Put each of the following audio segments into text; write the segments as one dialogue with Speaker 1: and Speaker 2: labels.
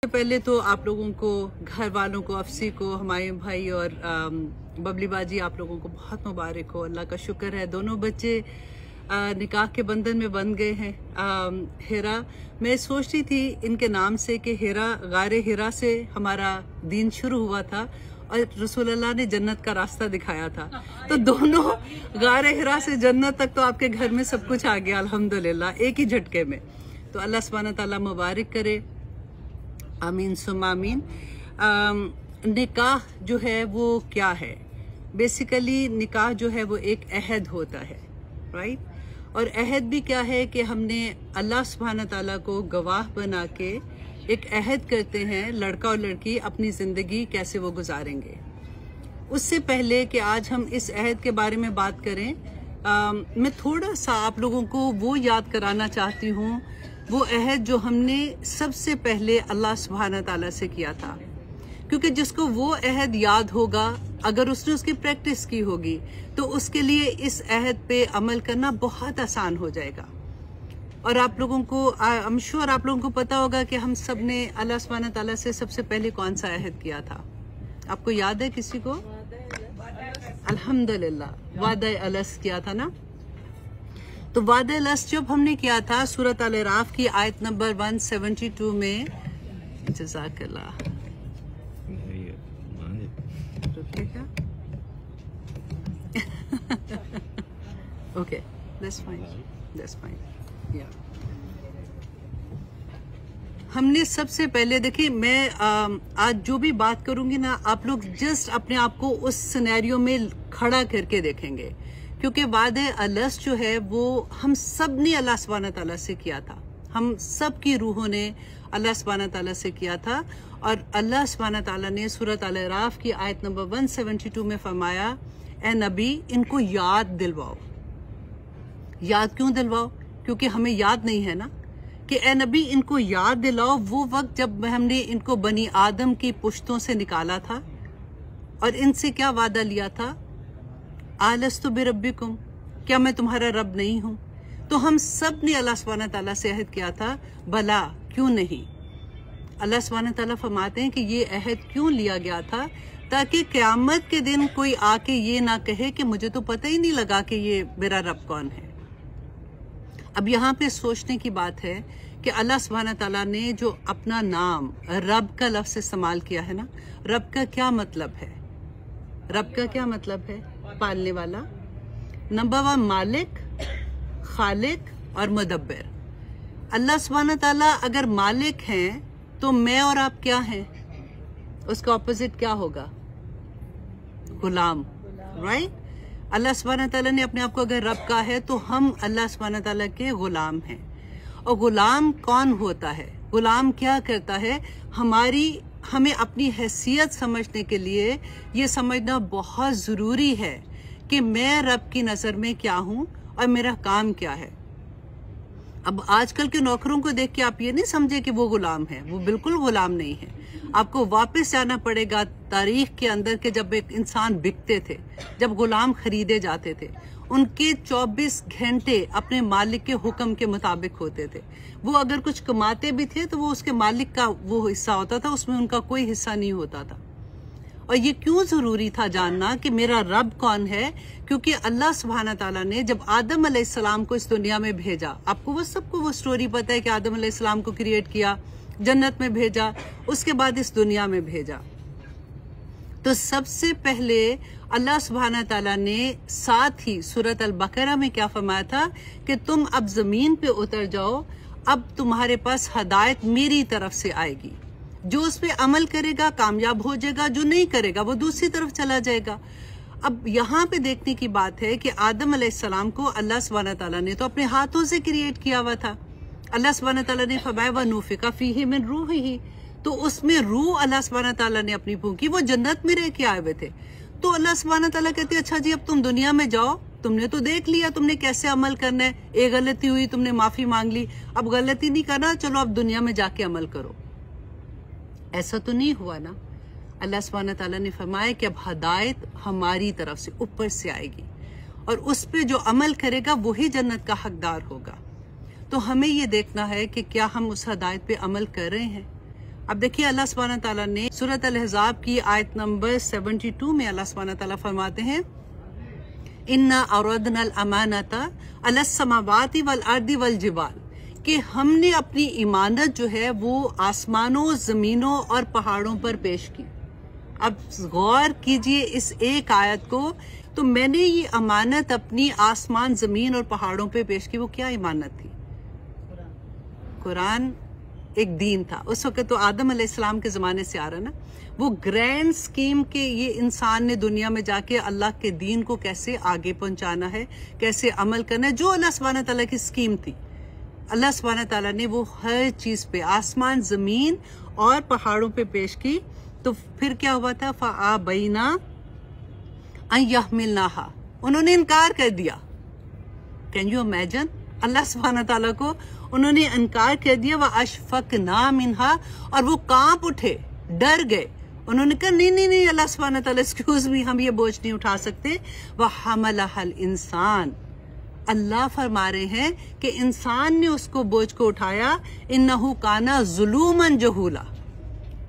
Speaker 1: पहले तो आप लोगों को, घर वालों को, अफसी को, हमायूं भाई और बबली बाजी, आप लोगों को बहुत मुबारक हो। अल्लाह का शुक्र है, दोनों बच्चे निकाह के बंधन में बंध गए हैं। हिरा, मैं सोच रही थी इनके नाम से कि हिरा, गारे हिरा से हमारा दीन शुरू हुआ था और रसूलुल्लाह ने जन्नत का रास्ता दिखाया था। तो दोनों गारे हिरा से जन्नत तक तो आपके घर में सब कुछ आ गया अल्हम्दुलिल्लाह, एक ही झटके में। तो अल्लाह सुब्हानहू तआला मुबारक करे, आमीन सुम्मा आमीन। निकाह जो है वो क्या है? बेसिकली निकाह जो है वो एक अहद होता है, राइट? और अहद भी क्या है कि हमने अल्लाह सुब्हानहू तआला को गवाह बना के एक अहद करते हैं, लड़का और लड़की अपनी जिंदगी कैसे वो गुजारेंगे। उससे पहले कि आज हम इस अहद के बारे में बात करें, मैं थोड़ा सा आप लोगों को वो याद कराना चाहती हूँ, वो अहद जो हमने सबसे पहले अल्लाह सुब्हानहू तआला से किया था। क्योंकि जिसको वो अहद याद होगा, अगर उसने उसकी प्रैक्टिस की होगी, तो उसके लिए इस अहद पे अमल करना बहुत आसान हो जाएगा। और आप लोगों को, आई एम श्योर आप लोगों को पता होगा कि हम सब ने अल्लाह सुब्हानहू तआला से सबसे पहले कौन सा अहद किया था। आपको याद है किसी को? अल्हम्दुलिल्लाह, वादा अलस किया था ना। तो वादा अलस जब हमने किया था, सूरत अल अराफ की आयत नंबर 172 में, जज़ाकल्लाह, okay, that's fine, that's fine, yeah. हमने सबसे पहले, देखिए मैं आज जो भी बात करूंगी ना, आप लोग जस्ट अपने आप को उस सिनेरियो में खड़ा करके देखेंगे, क्योंकि वादे अलस जो है वो हम सब ने अल्लाह सुब्हानहू तआला से किया था। हम सब की रूहों ने अल्लाह सुब्हानहू तआला से किया था। और अल्लाह सुब्हानहू तआला ने सूरत अल अराफ की आयत नंबर 172 में फरमाया, ए नबी, इनको याद दिलवाओ। याद क्यों दिलवाओ? क्योंकि हमें याद नहीं है ना, कि ए नबी इनको याद दिलाओ वो वक्त जब हमने इनको बनी आदम की पुश्तों से निकाला था और इनसे क्या वादा लिया था, आलस्तु बिरब्बिकुम, क्या मैं तुम्हारा रब नहीं हूं? तो हम सब ने अल्लाह सुब्हानहू तआला से अहद किया था, भला क्यों नहीं। अल्लाह सुब्हानहू तआला फरमाते हैं कि ये अहद क्यों लिया गया था, ताकि क़यामत के दिन कोई आके ये ना कहे कि मुझे तो पता ही नहीं लगा कि ये मेरा रब कौन है। अब यहाँ पे सोचने की बात है कि अल्लाह सुब्हानहू तआला ने जो अपना नाम रब का लफ्ज़ इस्तेमाल किया है ना, रब का क्या मतलब है? रब का क्या मतलब है? पालने वाला। नंबर 1 मालिक, खालिक और मुदब्बिर। अल्लाह सुब्हानहू तआला अगर मालिक हैं तो मैं और आप क्या हैं? उसका ऑपोजिट क्या होगा? गुलाम, राइट? अल्लाह सुब्हानहू तआला ने अपने आप को अगर रब का है तो हम अल्लाह सुब्हानहू तआला के गुलाम हैं। और गुलाम कौन होता है? गुलाम क्या करता है? हमें अपनी हैसियत समझने के लिए ये समझना बहुत ज़रूरी है कि मैं रब की नज़र में क्या हूँ और मेरा काम क्या है। अब आजकल के नौकरों को देख के आप ये नहीं समझे कि वो गुलाम है, वो बिल्कुल गुलाम नहीं है। आपको वापस जाना पड़ेगा तारीख के अंदर के जब एक इंसान बिकते थे, जब गुलाम खरीदे जाते थे, उनके 24 घंटे अपने मालिक के हुक्म के मुताबिक होते थे। वो अगर कुछ कमाते भी थे तो वो उसके मालिक का वो हिस्सा होता था, उसमें उनका कोई हिस्सा नहीं होता था। और ये क्यों जरूरी था जानना कि मेरा रब कौन है? क्योंकि अल्लाह सुब्हानहू तआला ने जब आदम अलैहिस्सलाम को इस दुनिया में भेजा, आपको वो सबको वो स्टोरी पता है कि आदम अलैहिस्सलाम को क्रिएट किया, जन्नत में भेजा, उसके बाद इस दुनिया में भेजा। तो सबसे पहले अल्लाह सुब्हानहू तआला ने साथ ही सूरत अल बकरा में क्या फरमाया था कि तुम अब जमीन पे उतर जाओ, अब तुम्हारे पास हदायत मेरी तरफ से आएगी। जो उस पे अमल करेगा कामयाब हो जाएगा, जो नहीं करेगा वो दूसरी तरफ चला जाएगा। अब यहाँ पे देखने की बात है कि आदम अलैहिस्सलाम को अल्लाह सुब्हानहू तआला ने तो अपने हाथों से क्रिएट किया हुआ था। अल्लाह सुब्हानहू तआला ने फरमाया व नूफिका फीही मिन रूहिही, तो उसमें रूह अल्लाह सुब्हानहू तआला ने अपनी फूंकी, वो जन्नत में रह के आए हुए थे। तो अल्लाह सुब्हानहू तआला कहते अच्छा जी, अब तुम दुनिया में जाओ, तुमने तो देख लिया तुमने कैसे अमल करना है, एक गलती हुई तुमने माफी मांग ली, अब गलती नहीं करना, चलो अब दुनिया में जाके अमल करो। ऐसा तो नहीं हुआ ना। अल्लाह सुब्हानहू तआला ने फरमाया कि अब हदायत हमारी तरफ से ऊपर से आएगी और उस पे जो अमल करेगा वही जन्नत का हकदार होगा। तो हमें ये देखना है कि क्या हम उस हदायत पे अमल कर रहे हैं। अब देखिए अल्लाह सुब्हानहू व तआला ने सूरत अल-अहज़ाब की आयत नंबर 72 में अल्लाह सुब्हानहू व तआला फरमाते हैं, इन्ना अरदनल अमानता अलस समावाति वल अर्दी वल जिबाल, कि हमने अपनी इमानत जो है वो आसमानों, जमीनों और पहाड़ों पर पेश की। अब गौर कीजिए इस एक आयत को, तो मैंने ये अमानत अपनी आसमान, जमीन और पहाड़ों पे पेश की। वो क्या इमानत थी? कुरान एक दीन था। उस वक्त तो आदम अलैहिस्सलाम के जमाने से आ रहा ना, वो ग्रैंड स्कीम के ये इंसान ने दुनिया में जाके अल्लाह के दीन को कैसे आगे पहुंचाना है, कैसे अमल करना है, जो अल्लाह सुब्हानहू व तआला की स्कीम थी। अल्लाह सुब्हानहू व तआला ने वो हर चीज पे, आसमान, जमीन और पहाड़ों पे पेश की। तो फिर क्या हुआ था? फ़अबैना अन यहमिलनाहा, उन्होंने इनकार कर दिया। Can you imagine? अल्लाह सुब्हानहू व तआला को उन्होंने इनकार कर दिया। व अशफकना मिनहा, और वो कांप उठे, डर गए। उन्होंने कहा नहीं नहीं नहीं अल्लाह सुब्हानहू व तआला एक्सक्यूज मी, हम ये बोझ नहीं उठा सकते। व हमलहल इंसान, अल्लाह फरमा रहे हैं कि इंसान ने उसको बोझ को उठाया। इन्नहु काना जुलूमन जहूला,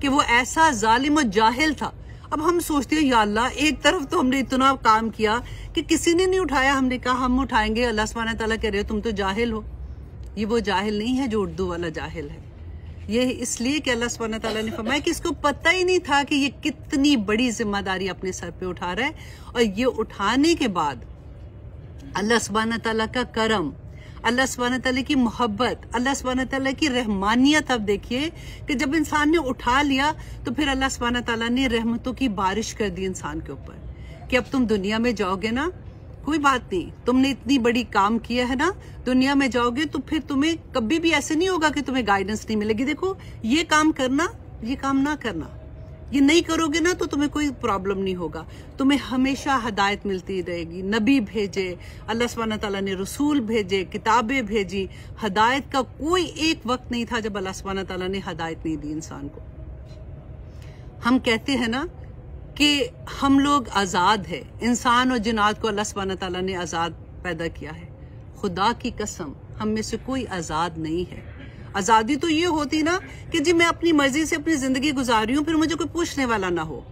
Speaker 1: कि वो ऐसा जालिम और जाहिल था। अब हम सोचते हैं या अल्लाह, एक तरफ तो हमने इतना काम किया कि किसी ने नहीं उठाया, हमने कहा हम उठाएंगे। अल्लाह सुब्हानहू व तआला कह रहे हो तुम तो जाहिल हो। ये वो जाहिल नहीं है जो उर्दू वाला जाहिल है। ये इसलिए कि अल्लाह सुब्हानहू व तआला ने फरमाया कि इसको पता ही नहीं था कि ये कितनी बड़ी जिम्मेदारी अपने सर पे उठा रहा है। और ये उठाने के बाद अल्लाह सुब्हानहू व तआला का करम, अल्लाह सुब्हानहू व तआला की मोहब्बत, अल्लाह सुब्हानहू व तआला की रहमानियत। अब देखिए कि जब इंसान ने उठा लिया तो फिर अल्लाह सुब्हानहू व तआला ने रहमतों की बारिश कर दी इंसान के ऊपर कि अब तुम दुनिया में जाओगे ना, कोई बात नहीं, तुमने इतनी बड़ी काम किया है ना, दुनिया में जाओगे तो फिर तुम्हें कभी भी ऐसे नहीं होगा कि तुम्हें गाइडेंस नहीं मिलेगी। देखो ये काम करना, ये काम ना करना, ये नहीं करोगे ना तो तुम्हें कोई प्रॉब्लम नहीं होगा, तुम्हें हमेशा हदायत मिलती रहेगी। नबी भेजे अल्लाह सुब्हानहू व तआला ने, रसूल भेजे, किताबें भेजी, हदायत का कोई एक वक्त नहीं था जब अल्लाह सुब्हानहू व तआला ने हदायत नहीं दी इंसान को। हम कहते हैं ना कि हम लोग आजाद है, इंसान और जिन्नात को अल्लाह सुब्हानहू व तआला ने आजाद पैदा किया है। खुदा की कसम हम में से कोई आजाद नहीं है। आजादी तो ये होती ना कि जी मैं अपनी मर्जी से अपनी जिंदगी गुजार रही हूं, फिर मुझे कोई पूछने वाला ना हो।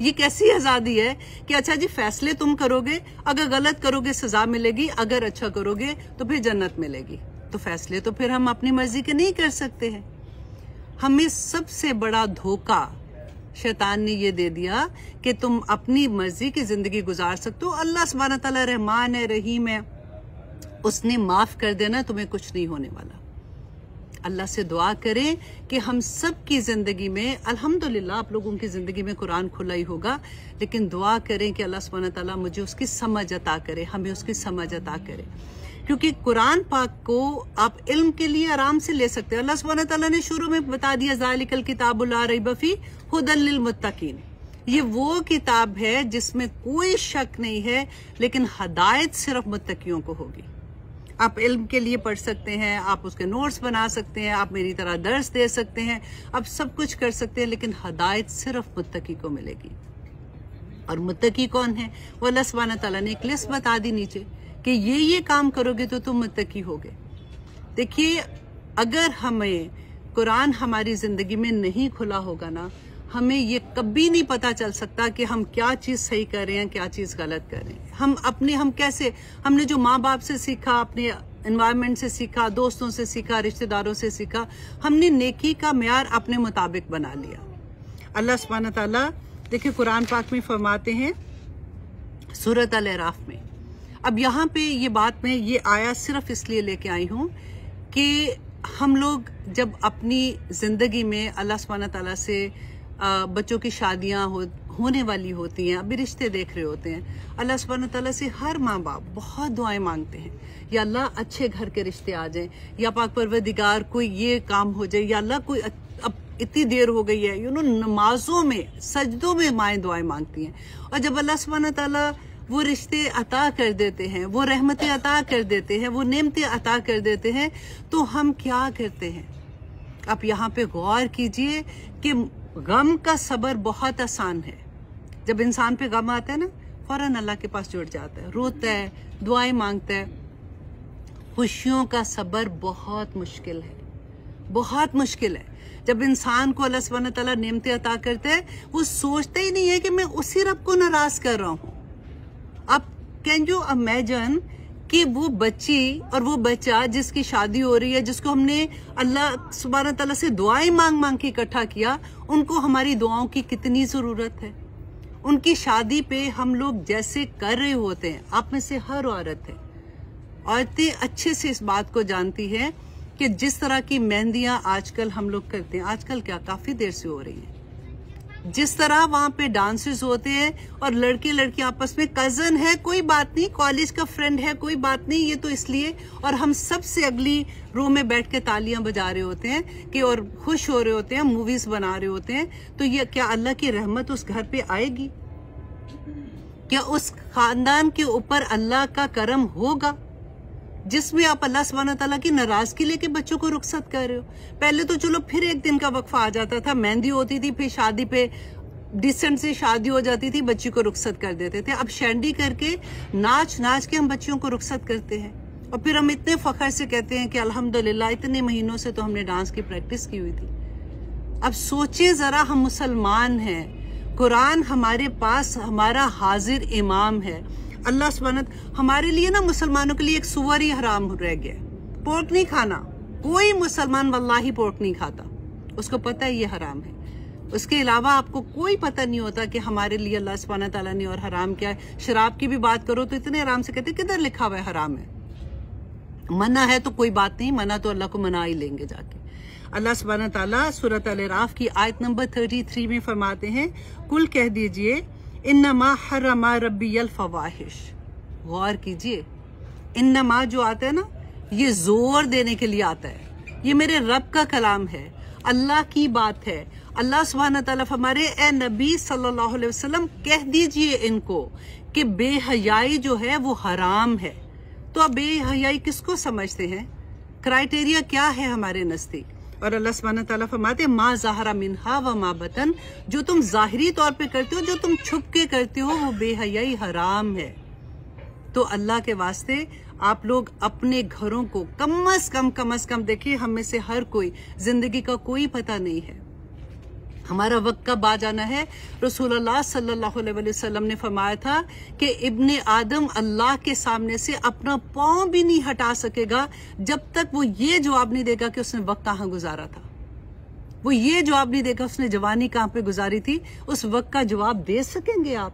Speaker 1: ये कैसी आजादी है कि अच्छा जी फैसले तुम करोगे, अगर गलत करोगे सजा मिलेगी, अगर अच्छा करोगे तो फिर जन्नत मिलेगी। तो फैसले तो फिर हम अपनी मर्जी के नहीं कर सकते हैं। हमें सबसे बड़ा धोखा शैतान ने ये दे दिया कि तुम अपनी मर्जी की जिंदगी गुजार सकते हो। अल्लाह सुब्हानहू व तआला रहमान है, रहीम है, उसने माफ कर देना, तुम्हें कुछ नहीं होने वाला। अल्लाह से दुआ करें कि हम सब की जिंदगी में, अल्हम्दुलिल्लाह आप लोगों की जिंदगी में कुरान खुला ही होगा, लेकिन दुआ करें कि अल्लाह सुब्हानहू व तआला मुझे उसकी समझ अता करे, हमें उसकी समझ अता करे। क्योंकि कुरान पाक को आप इल्म के लिए आराम से ले सकते हैं। अल्लाह सुब्हानहू व तआला ने शुरू में बता दिया, ज़ालिकल किताबु ला रैब फीह हुदल लिल मुत्तकीन, ये वो किताब है जिसमें कोई शक नहीं है, लेकिन हदायत सिर्फ मुत्तकियों को होगी। आप इल्म के लिए पढ़ सकते हैं, आप उसके नोट्स बना सकते हैं, आप मेरी तरह दर्स दे सकते हैं, आप सब कुछ कर सकते हैं, लेकिन हदायत सिर्फ मुत्तकी को मिलेगी। और मुत्तकी कौन है? वो अल्लाह सुब्हानहू व तआला ने एक लिस्ट बता दी नीचे कि ये काम करोगे तो तुम मुत्तकी होगे। देखिए अगर हमें कुरान हमारी जिंदगी में नहीं खुला होगा ना, हमें ये कभी नहीं पता चल सकता कि हम क्या चीज सही कर रहे हैं, क्या चीज गलत कर रहे हैं। हम कैसे, हमने जो माँ बाप से सीखा, अपने एनवायरनमेंट से सीखा, दोस्तों से सीखा, रिश्तेदारों से सीखा, हमने नेकी का म्यार अपने मुताबिक बना लिया। अल्लाह सुब्हानहू व तआला देखिए कुरान पाक में फरमाते हैं सूरत अल-अराफ में। अब यहाँ पे ये बात मैं ये आया सिर्फ इसलिए लेके आई हूँ कि हम लोग जब अपनी जिंदगी में अल्लाह सुब्हानहू व तआला से बच्चों की शादियां होने वाली होती हैं, अभी रिश्ते देख रहे होते हैं, अल्लाह सुब्हानहू व तआला से हर माँ बाप बहुत दुआएं मांगते हैं, या अल्लाह अच्छे घर के रिश्ते आ जाएं, या पाक परवरदिगार कोई ये काम हो जाए, या अल्लाह कोई अब इतनी देर हो गई है, नमाजों में सजदों में माएँ दुआएं मांगती हैं। और जब अल्लाह सुब्हानहू व तआला वो रिश्ते अता कर देते हैं, वो रहमतें अता कर देते हैं, वो नेमतें अता कर देते हैं, तो हम क्या करते हैं? आप यहाँ पे गौर कीजिए कि गम का सबर बहुत आसान है। जब इंसान पे गम आता है ना, फौरन अल्लाह के पास जुड़ जाता है, रोता है, दुआएं मांगता है। खुशियों का सबर बहुत मुश्किल है, बहुत मुश्किल है। जब इंसान को अल्लाह सुब्हानहू तआला नेमतें अता करता है, वो सोचता ही नहीं है कि मैं उसी रब को नाराज कर रहा हूँ। अब कैन यू इमेजिन कि वो बच्ची और वो बच्चा जिसकी शादी हो रही है, जिसको हमने अल्लाह सुब्हानहू तआला से दुआएं मांग मांग के इकट्ठा किया, उनको हमारी दुआओं की कितनी जरूरत है। उनकी शादी पे हम लोग जैसे कर रहे होते हैं, आप में से हर औरतें अच्छे से इस बात को जानती है कि जिस तरह की मेहंदियां आजकल हम लोग करते हैं, आजकल क्या काफी देर से हो रही हैं, जिस तरह वहां पे डांसेस होते हैं और लड़के लड़की आपस में कजन है कोई बात नहीं, कॉलेज का फ्रेंड है कोई बात नहीं, ये तो इसलिए, और हम सबसे अगली रो में बैठ के तालियां बजा रहे होते हैं कि और खुश हो रहे होते हैं, मूवीज बना रहे होते हैं। तो ये क्या अल्लाह की रहमत उस घर पे आएगी? क्या उस खानदान के ऊपर अल्लाह का करम होगा जिसमें आप अल्लाह सुब्हानहू तआला की नाराजगी लेके बच्चों को रुखसत कर रहे हो? पहले तो चलो फिर एक दिन का वक्फा आ जाता था, मेहंदी होती थी, फिर शादी पे डिसेंट से शादी हो जाती थी, बच्ची को रुखसत कर देते थे। अब शैंडी करके नाच नाच के हम बच्चियों को रुखसत करते हैं और फिर हम इतने फख्र से कहते हैं कि अल्हम्दुलिल्लाह इतने महीनों से तो हमने डांस की प्रैक्टिस की हुई थी। अब सोचिए जरा, हम मुसलमान हैं, कुरान हमारे पास हमारा हाजिर इमाम है। अल्लाह सुब्हानहू हमारे लिए ना, मुसलमानों के लिए एक सुअर ही हराम रह गया, पोर्क नहीं खाना। कोई मुसलमान वल्लाही पोर्क नहीं खाता, उसको पता है ये हराम है। उसके अलावा आपको कोई पता नहीं होता कि हमारे लिए अल्लाह सुब्हानहू तआला ने और हराम क्या है। शराब की भी बात करो तो इतने आराम से कहते किधर लिखा हुआ है हराम है, मना है तो कोई बात नहीं, मना तो अल्लाह को मना ही लेंगे जाके। अल्लाह सुब्हानहू तआला सूरत अल-अराफ की आयत नंबर 33 में फरमाते हैं, कुल कह दीजिए इन्नमा हर्रमा रब्बियल फवाहिश। गौर कीजिए, इन्नमा जो आता है ना, ये जोर देने के लिए आता है, ये मेरे रब का कलाम है, अल्लाह की बात है। अल्लाह सुब्हानहू तआला फरमाए, ए नबी सल्लल्लाहु अलैहि वसल्लम कह दीजिए इनको कि बेहयाई जो है वो हराम है। तो अब बेहयाई किसको समझते हैं, क्राइटेरिया क्या है हमारे नजदीक? और अल्लाह सुब्हानहू तआला फरमाते हैं, मा ज़ाहरा मिन्हा व मा बतन, जो तुम जाहिरी तौर पे करते हो, जो तुम छुप के करते हो, वो बेहयाई हराम है। तो अल्लाह के वास्ते आप लोग अपने घरों को कम अज कम देखिए, हम में से हर कोई जिंदगी का कोई पता नहीं है, हमारा वक्त कब आ जाना है। रसूलुल्लाह सल्लल्लाहु अलैहि वसल्लम ने फरमाया था कि इब्ने आदम अल्लाह के सामने से अपना पांव भी नहीं हटा सकेगा जब तक वो ये जवाब नहीं देगा कि उसने वक्त कहाँ गुजारा था, वो ये जवाब नहीं देगा उसने जवानी कहाँ पे गुजारी थी। उस वक्त का जवाब दे सकेंगे आप?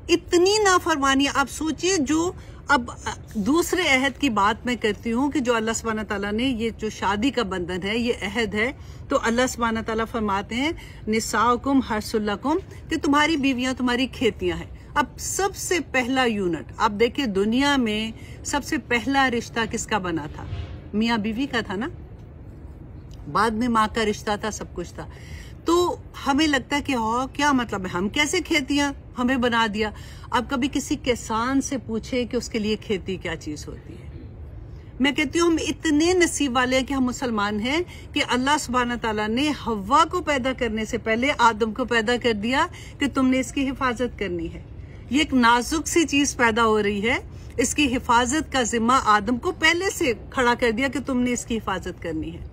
Speaker 1: इतनी नाफरमानी। आप सोचिए, जो अब दूसरे अहद की बात मैं करती हूँ कि जो अल्लाह सुब्हानहू तआला ने, ये जो शादी का बंधन है, ये अहद है, तो अल्लाह सुब्हानहू तआला फरमाते हैं, निसाउकुम हर्सुल्लकुम, कि तुम्हारी बीवियां तुम्हारी खेतियां हैं। अब सबसे पहला यूनिट आप देखिए, दुनिया में सबसे पहला रिश्ता किसका बना था? मियाँ बीवी का था ना, बाद में माँ का रिश्ता था, सब कुछ था। तो हमें लगता है कि हाँ क्या मतलब है, हम कैसे खेतियां हमें बना दिया। अब कभी किसी किसान से पूछे कि उसके लिए खेती क्या चीज होती है। मैं कहती हूँ हम इतने नसीब वाले हैं कि हम मुसलमान हैं कि अल्लाह सुब्हानहू तआला ने हव्वा को पैदा करने से पहले आदम को पैदा कर दिया कि तुमने इसकी हिफाजत करनी है। ये एक नाजुक सी चीज पैदा हो रही है, इसकी हिफाजत का जिम्मा आदम को पहले से खड़ा कर दिया कि तुमने इसकी हिफाजत करनी है।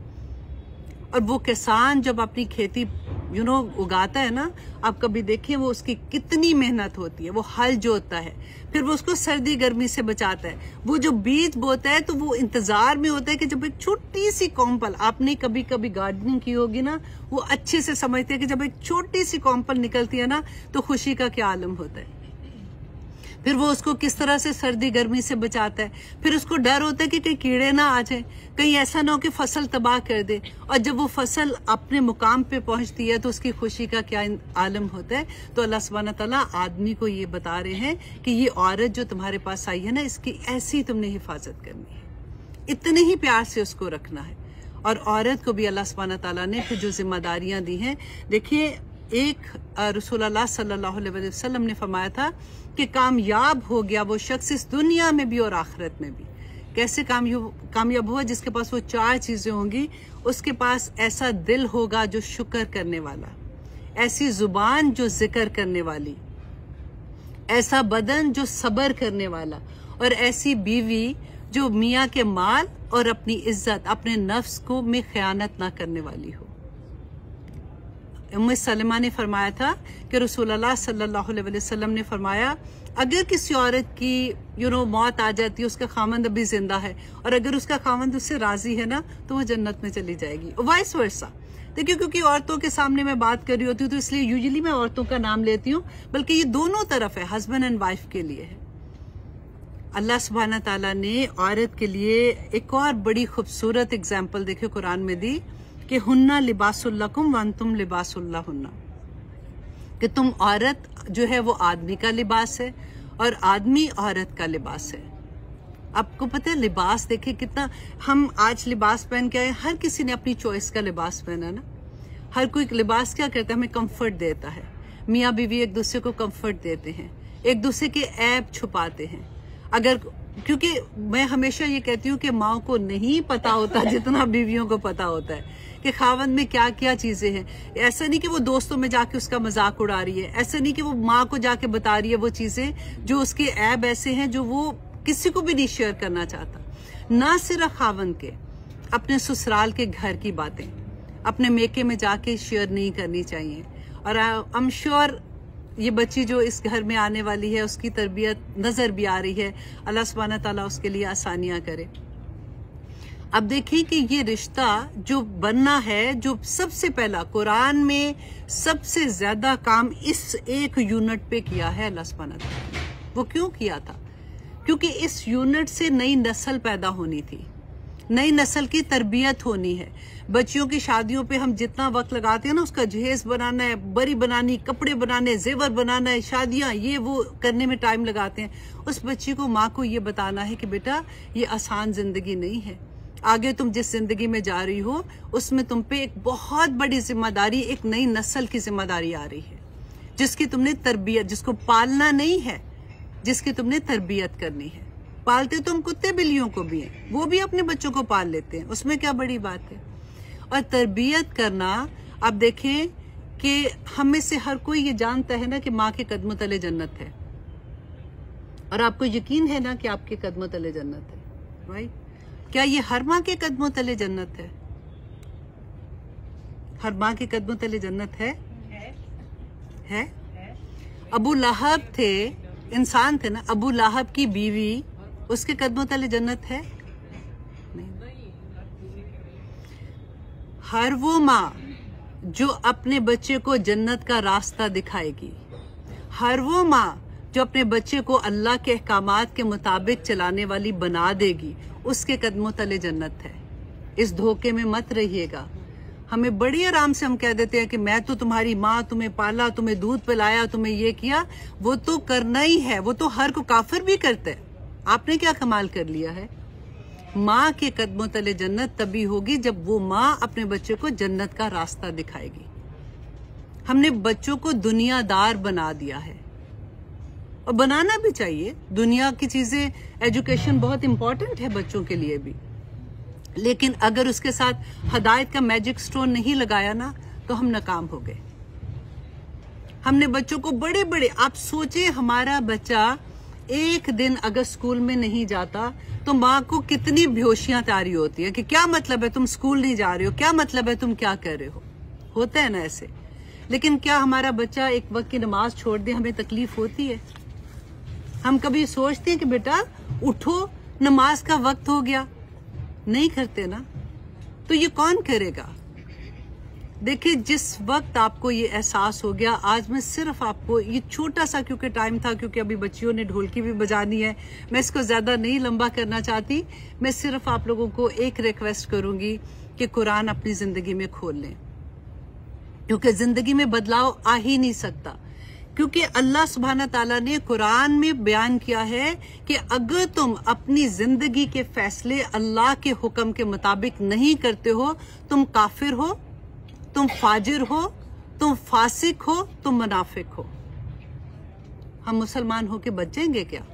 Speaker 1: और वो किसान जब अपनी खेती उगाता है ना, आप कभी देखिए वो उसकी कितनी मेहनत होती है। वो हल जोतता है, फिर वो उसको सर्दी गर्मी से बचाता है। वो जो बीज बोता है तो वो इंतजार में होता है कि जब एक छोटी सी कॉम्पल, आपने कभी कभी गार्डनिंग की होगी ना, वो अच्छे से समझते हैं कि जब एक छोटी सी कॉम्पल निकलती है ना तो खुशी का क्या आलम होता है। फिर वो उसको किस तरह से सर्दी गर्मी से बचाता है। फिर उसको डर होता है कि कहीं कीड़े ना आ जाए, कहीं ऐसा ना हो कि फसल तबाह कर दे। और जब वो फसल अपने मुकाम पे पहुंचती है तो उसकी खुशी का क्या आलम होता है। तो अल्लाह सुब्हानहू तआला आदमी को ये बता रहे हैं कि ये औरत जो तुम्हारे पास आई है ना, इसकी ऐसी तुमने हिफाजत करनी है, इतने ही प्यार से उसको रखना है। और औरत को भी अल्लाह सुब्हानहू तआला ने फिर जो जिम्मेदारियां दी हैं, देखिए एक रसूलुल्लाह सल्लल्लाहु अलैहि वसल्लम ने फरमाया था कि कामयाब हो गया वो शख्स इस दुनिया में भी और आखिरत में भी। कैसे कामयाब हुआ? जिसके पास वो चार चीजें होंगी। उसके पास ऐसा दिल होगा जो शुक्र करने वाला, ऐसी जुबान जो जिक्र करने वाली, ऐसा बदन जो सब्र करने वाला, और ऐसी बीवी जो मियाँ के माल और अपनी इज्जत, अपने नफ्स को में खयानत ना करने वाली हो। उम्मे सलमा ने फरमाया था कि रसूलुल्लाह सल्लल्लाहु अलैहि वसल्लम ने फरमाया, अगर किसी औरत की मौत आ जाती है, उसका खामंद अभी जिंदा है, और अगर उसका खामंद उससे राजी है ना, तो वो जन्नत में चली जाएगी, और वाइस वर्सा। देखिए, क्योंकि औरतों के सामने मैं बात कर रही होती हूँ, तो इसलिए यूजुअली मैं औरतों का नाम लेती हूँ, बल्कि ये दोनों तरफ है, हस्बैंड एंड वाइफ के लिए है। अल्लाह सुब्हाना ताला ने औरत के लिए एक और बड़ी खूबसूरत एग्जाम्पल देखिए कुरान में दी कि हुन्ना लिबासुल लकुम व अंतुम लिबासुल लहुन्ना, कि तुम औरत जो है वो आदमी का लिबास है और आदमी औरत का लिबास है। आपको पता है लिबास देखिए कितना, हम आज लिबास पहन के आए, हर किसी ने अपनी चॉइस का लिबास पहना ना। हर कोई लिबास क्या करता है, हमें कंफर्ट देता है। मियाँ बीवी एक दूसरे को कंफर्ट देते हैं, एक दूसरे के ऐब छुपाते हैं। अगर, क्योंकि मैं हमेशा ये कहती हूँ कि माँ को नहीं पता होता जितना बीवियों को पता होता है कि खावंद में क्या क्या चीजें हैं। ऐसा नहीं कि वो दोस्तों में जाके उसका मजाक उड़ा रही है, ऐसा नहीं कि वो माँ को जाके बता रही है वो चीजें जो उसके ऐब ऐसे हैं जो वो किसी को भी नहीं शेयर करना चाहता। ना सिर्फ खावंद के, अपने ससुराल के घर की बातें अपने मेके में जाके शेयर नहीं करनी चाहिए। और आई एम श्योर ये बच्ची जो इस घर में आने वाली है, उसकी तरबियत नजर भी आ रही है। अल्लाह सुब्हाना ताला उसके लिए आसानियां करे। अब देखिए कि ये रिश्ता जो बनना है, जो सबसे पहला कुरान में सबसे ज्यादा काम इस एक यूनिट पे किया है अल्लाह सुब्हाना ताला। वो क्यों किया था? क्योंकि इस यूनिट से नई नस्ल पैदा होनी थी, नई नस्ल की तरबियत होनी है। बच्चियों की शादियों पे हम जितना वक्त लगाते हैं ना, उसका जहेज बनाना है, बरी बनानी, कपड़े बनाने, जेवर बनाना है, शादियां ये वो करने में टाइम लगाते हैं। उस बच्ची को, माँ को ये बताना है कि बेटा ये आसान जिंदगी नहीं है, आगे तुम जिस जिंदगी में जा रही हो उसमें तुम पे एक बहुत बड़ी जिम्मेदारी, एक नई नस्ल की जिम्मेदारी आ रही है, जिसकी तुमने तरबियत, जिसको पालना नहीं है, जिसकी तुमने तरबियत करनी है। पालते तो हम कुत्ते बिल्लियों को भी हैं, वो भी अपने बच्चों को पाल लेते हैं, उसमें क्या बड़ी बात है। और तरबियत करना, आप देखें कि हम में से हर कोई ये जानता है ना कि माँ के कदमों तले जन्नत है, और आपको यकीन है ना कि आपके कदमों तले जन्नत है, राइट? क्या ये हर माँ के कदमों तले जन्नत है? हर माँ के कदमों तले जन्नत है? अबू लहब थे, इंसान थे ना, अबू लहब की बीवी, उसके कदमों तले जन्नत है? नहीं। हर वो माँ जो अपने बच्चे को जन्नत का रास्ता दिखाएगी, हर वो माँ जो अपने बच्चे को अल्लाह के अहकामात के मुताबिक चलाने वाली बना देगी, उसके कदमों तले जन्नत है। इस धोखे में मत रहिएगा। हमें बड़ी आराम से हम कह देते हैं कि मैं तो तुम्हारी माँ, तुम्हें पाला, तुम्हें दूध पिलाया, तुम्हें ये किया। वो तो करना ही है, वो तो हर को काफिर भी करते हैं। आपने क्या कमाल कर लिया है? माँ के कदमों तले जन्नत तभी होगी जब वो माँ अपने बच्चे को जन्नत का रास्ता दिखाएगी। हमने बच्चों को दुनियादार बना दिया है, और बनाना भी चाहिए। दुनिया की चीजें, एजुकेशन बहुत इंपॉर्टेंट है बच्चों के लिए भी, लेकिन अगर उसके साथ हदायत का मैजिक स्टोन नहीं लगाया ना, तो हम नाकाम हो गए। हमने बच्चों को बड़े बड़े, आप सोचे हमारा बच्चा एक दिन अगर स्कूल में नहीं जाता तो माँ को कितनी बेहोशियां तारी होती है कि क्या मतलब है तुम स्कूल नहीं जा रहे हो, क्या मतलब है तुम क्या कर रहे हो। होता है ना ऐसे। लेकिन क्या हमारा बच्चा एक वक्त की नमाज छोड़ दे, हमें तकलीफ होती है? हम कभी सोचते हैं कि बेटा उठो, नमाज का वक्त हो गया? नहीं करते ना। तो ये कौन करेगा? देखिए, जिस वक्त आपको ये एहसास हो गया, आज मैं सिर्फ आपको ये छोटा सा, क्योंकि टाइम था, क्योंकि अभी बच्चियों ने ढोलकी भी बजानी है, मैं इसको ज्यादा नहीं लंबा करना चाहती। मैं सिर्फ आप लोगों को एक रिक्वेस्ट करूंगी कि कुरान अपनी जिंदगी में खोल लें, क्योंकि जिंदगी में बदलाव आ ही नहीं सकता। क्योंकि अल्लाह सुब्हाना ताला ने कुरान में बयान किया है कि अगर तुम अपनी जिंदगी के फैसले अल्लाह के हुक्म के मुताबिक नहीं करते हो, तुम काफिर हो, तुम फाजिर हो, तुम फासिक हो, तुम मुनाफिक हो। हम मुसलमान होके बच जाएंगे क्या?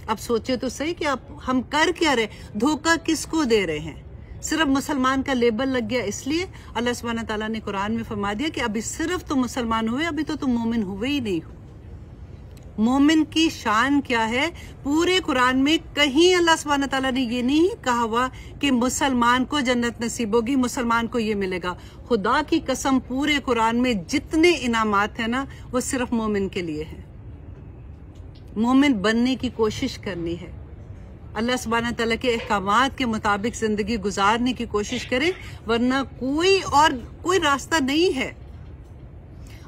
Speaker 1: अब सोचे तो सही कि हम कर क्या रहे, धोखा किसको दे रहे हैं? सिर्फ मुसलमान का लेबल लग गया, इसलिए अल्लाह सुब्हाना ताला ने कुरान में फरमा दिया कि अभी सिर्फ तुम मुसलमान हुए, अभी तो तुम मोमिन हुए ही नहीं हो। मोमिन की शान क्या है? पूरे कुरान में कहीं अल्लाह सुब्हान तआला ने ये नहीं कहा हुआ कि मुसलमान को जन्नत नसीब होगी, मुसलमान को ये मिलेगा। खुदा की कसम पूरे कुरान में जितने इनामात है ना, वो सिर्फ मोमिन के लिए है। मोमिन बनने की कोशिश करनी है, अल्लाह सुब्हान तआला के अहकामात के मुताबिक जिंदगी गुजारने की कोशिश करें, वरना कोई रास्ता नहीं है।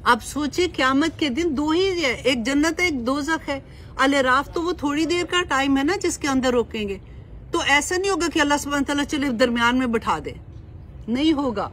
Speaker 1: आप सोचिए क़यामत के दिन दो ही है, एक जन्नत है, एक दोज़ख है। अल-राफ तो वो थोड़ी देर का टाइम है ना जिसके अंदर रोकेंगे, तो ऐसा नहीं होगा कि अल्लाह सुब्हान तआला चले दरमियान में बिठा दे, नहीं होगा।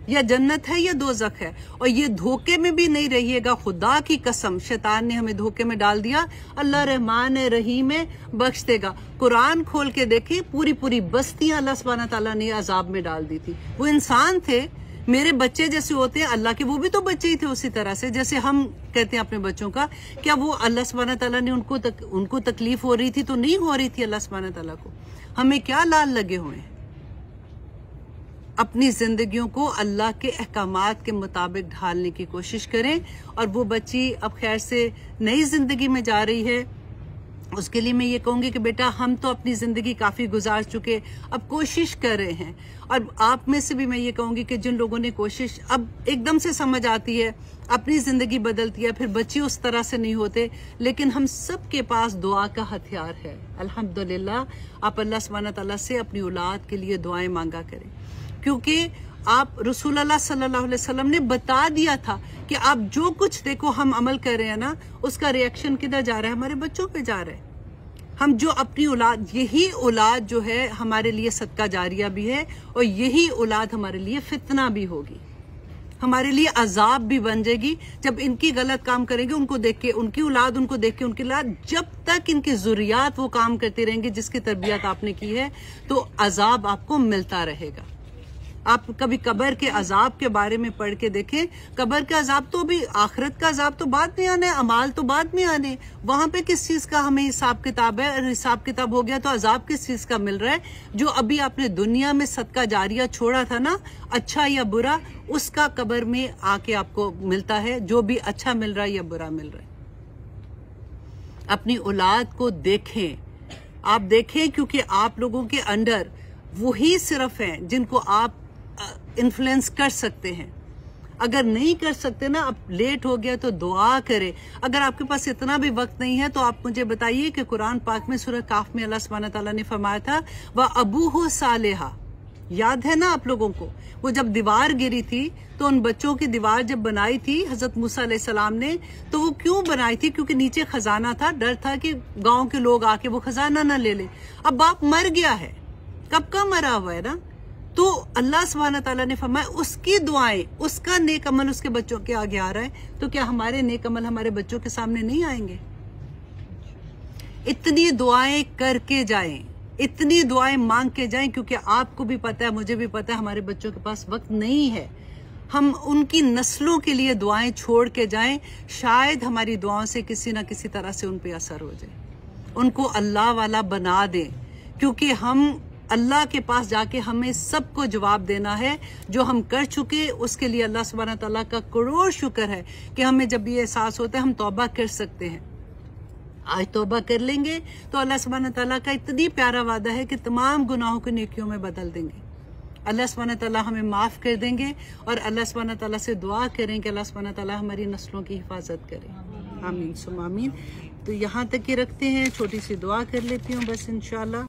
Speaker 1: या जन्नत है या दोज़ख है, और ये धोखे में भी नहीं रहिएगा। खुदा की कसम शैतान ने हमें धोखे में डाल दिया। अल्लाह रहमान है, रहीम है, बख्श देगा। कुरान खोल के देखें, पूरी पूरी बस्तियां अल्लाह सुब्हान तआला ने अजाब में डाल दी थी। वो इंसान थे, मेरे बच्चे जैसे होते हैं अल्लाह के, वो भी तो बच्चे ही थे उसी तरह से जैसे हम कहते हैं अपने बच्चों का। क्या वो अल्लाह सुब्हान तआला ने उनको तकलीफ हो रही थी? तो नहीं हो रही थी अल्लाह सुब्हान तआला को। हमें क्या लाल लगे हुए हैं? अपनी जिंदगियों को अल्लाह के अहकामात के मुताबिक ढालने की कोशिश करें। और वो बच्ची अब खैर से नई जिंदगी में जा रही है, उसके लिए मैं ये कहूंगी कि बेटा हम तो अपनी जिंदगी काफी गुजार चुके, अब कोशिश कर रहे हैं। और आप में से भी मैं ये कहूंगी कि जिन लोगों ने कोशिश, अब एकदम से समझ आती है, अपनी जिंदगी बदलती है, फिर बच्चे उस तरह से नहीं होते, लेकिन हम सब के पास दुआ का हथियार है। अल्हम्दुलिल्लाह आप अल्लाह सुब्हान तआला से अपनी औलाद के लिए दुआएं मांगा करें, क्योंकि आप रसूल अल्लाह सल्लल्लाहु अलैहि वसल्लम ने बता दिया था कि आप जो कुछ देखो हम अमल कर रहे हैं ना, उसका रिएक्शन किधर जा रहा है? हमारे बच्चों पे जा रहा है। हम जो अपनी औलाद, यही औलाद जो है हमारे लिए सदका जारिया भी है, और यही औलाद हमारे लिए फितना भी होगी, हमारे लिए अजाब भी बन जाएगी। जब इनकी गलत काम करेंगे, उनको देख के उनकी औलाद, उनको देख के उनकी औलाद, जब तक इनकी जुर्रियात वो काम करती रहेंगी जिसकी तरबियत आपने की है, तो अजाब आपको मिलता रहेगा। आप कभी कब्र के अजाब के बारे में पढ़ के देखें। कब्र के अजाब तो भी, आखिरत का अजाब तो बाद में आने, अमाल तो बाद में आने। वहां पे किस चीज का हमें हिसाब किताब है? और हिसाब किताब हो गया तो अजाब किस चीज का मिल रहा है? जो अभी आपने दुनिया में सदका जारिया छोड़ा था ना, अच्छा या बुरा, उसका कब्र में आके आपको मिलता है, जो भी अच्छा मिल रहा है या बुरा मिल रहा है। अपनी औलाद को देखें, आप देखें, क्योंकि आप लोगों के अंडर वही सिर्फ हैं जिनको आप इन्फ्लुएंस कर सकते हैं। अगर नहीं कर सकते ना, अब लेट हो गया तो दुआ करें। अगर आपके पास इतना भी वक्त नहीं है तो आप मुझे बताइए कि कुरान पाक में सूरह काफ में अल्लाह सुब्हान तआला ने फरमाया था, वह अबूहु सालेहा, याद है ना आप लोगों को? वो जब दीवार गिरी थी तो उन बच्चों की दीवार जब बनाई थी हजरत मूसा अलैहिस्सलाम ने, तो वो क्यों बनाई थी? क्योंकि नीचे खजाना था, डर था कि गांव के लोग आके वो खजाना ना ले ले। अब बाप मर गया है, कब का मरा हुआ है ना, तो अल्लाह सुब्हान तआला ने फरमाया उसकी दुआएं, उसका नेक अमल उसके बच्चों के आगे आ रहा है, तो क्या हमारे नेक अमल हमारे बच्चों के सामने नहीं आएंगे? इतनी दुआएं करके जाएं, इतनी दुआएं मांग के जाएं, क्योंकि आपको भी पता है, मुझे भी पता है, हमारे बच्चों के पास वक्त नहीं है। हम उनकी नस्लों के लिए दुआएं छोड़ के जाएं, शायद हमारी दुआओं से किसी ना किसी तरह से उन पे असर हो जाए, उनको अल्लाह वाला बना दें। क्योंकि हम अल्लाह के पास जाके हमें सबको जवाब देना है। जो हम कर चुके उसके लिए अल्लाह सुब्हान तआला का करोड़ शुक्र है कि हमें जब ये एहसास होता है हम तौबा कर सकते हैं। आज तौबा कर लेंगे तो अल्लाह सुब्हान तआला का इतनी प्यारा वादा है कि तमाम गुनाहों को नेकियों में बदल देंगे। अल्लाह सुब्हान तआला हमें माफ कर देंगे, और अल्लाह सुब्हान तआला से दुआ करें कि अल्लाह सुब्हान तआला हमारी नस्लों की हिफाजत करे। आमीन सुम आमीन। तो यहाँ तक ही रखते हैं, छोटी सी दुआ कर लेती हूँ बस इंशाल्लाह।